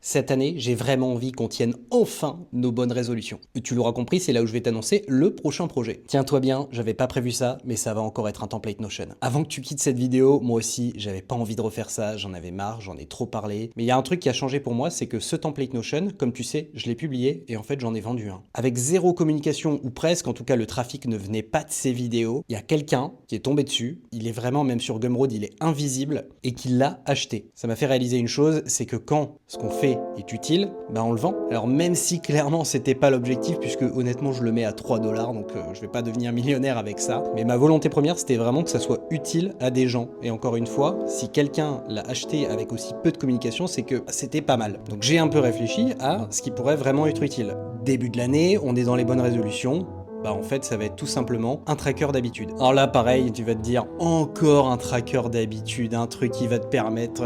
Cette année, j'ai vraiment envie qu'on tienne enfin nos bonnes résolutions. Et tu l'auras compris, c'est là où je vais t'annoncer le prochain projet. Tiens-toi bien, j'avais pas prévu ça, mais ça va encore être un template Notion. Avant que tu quittes cette vidéo, moi aussi, j'avais pas envie de refaire ça, j'en avais marre, j'en ai trop parlé. Mais il y a un truc qui a changé pour moi, c'est que ce template Notion, comme tu sais, je l'ai publié et en fait j'en ai vendu un. Avec zéro communication, ou presque, en tout cas le trafic ne venait pas de ces vidéos, il y a quelqu'un qui est tombé dessus, il est vraiment, même sur Gumroad, il est invisible, et qui l'a acheté. Ça m'a fait réaliser une chose, c'est que quand ce qu'on fait est utile, bah on le vend. Alors même si clairement c'était pas l'objectif, puisque honnêtement je le mets à 3 dollars, donc je vais pas devenir millionnaire avec ça, mais ma volonté première c'était vraiment que ça soit utile à des gens. Et encore une fois, si quelqu'un l'a acheté avec aussi peu de communication, c'est que c'était pas mal. Donc j'ai un peu réfléchi à ce qui pourrait vraiment être utile. Début de l'année, on est dans les bonnes résolutions. Bah en fait ça va être tout simplement un tracker d'habitude. Alors là pareil, tu vas te dire encore un tracker d'habitude, un truc qui va te permettre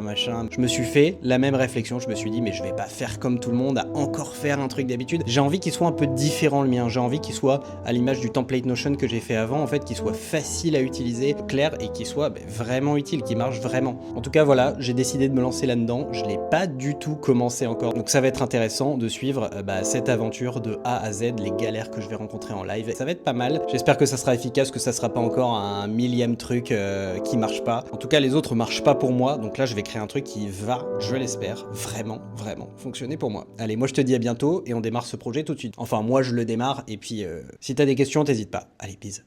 machin. Je me suis fait la même réflexion, je me suis dit mais je vais pas faire comme tout le monde à encore faire un truc d'habitude. J'ai envie qu'il soit un peu différent le mien, j'ai envie qu'il soit à l'image du template Notion que j'ai fait avant, en fait qu'il soit facile à utiliser, clair et qu'il soit vraiment utile, qu'il marche vraiment. En tout cas voilà, j'ai décidé de me lancer là-dedans, je l'ai pas du tout commencé encore. Donc ça va être intéressant de suivre cette aventure de A à Z, les galères que je vais rencontrer en live. Ça va être pas mal. J'espère que ça sera efficace, que ça sera pas encore un millième truc qui marche pas. En tout cas, les autres marchent pas pour moi. Donc là, je vais créer un truc qui va, je l'espère, vraiment fonctionner pour moi. Allez, moi je te dis à bientôt et on démarre ce projet tout de suite. Enfin, moi je le démarre et puis si t'as des questions, t'hésites pas. Allez, bisous.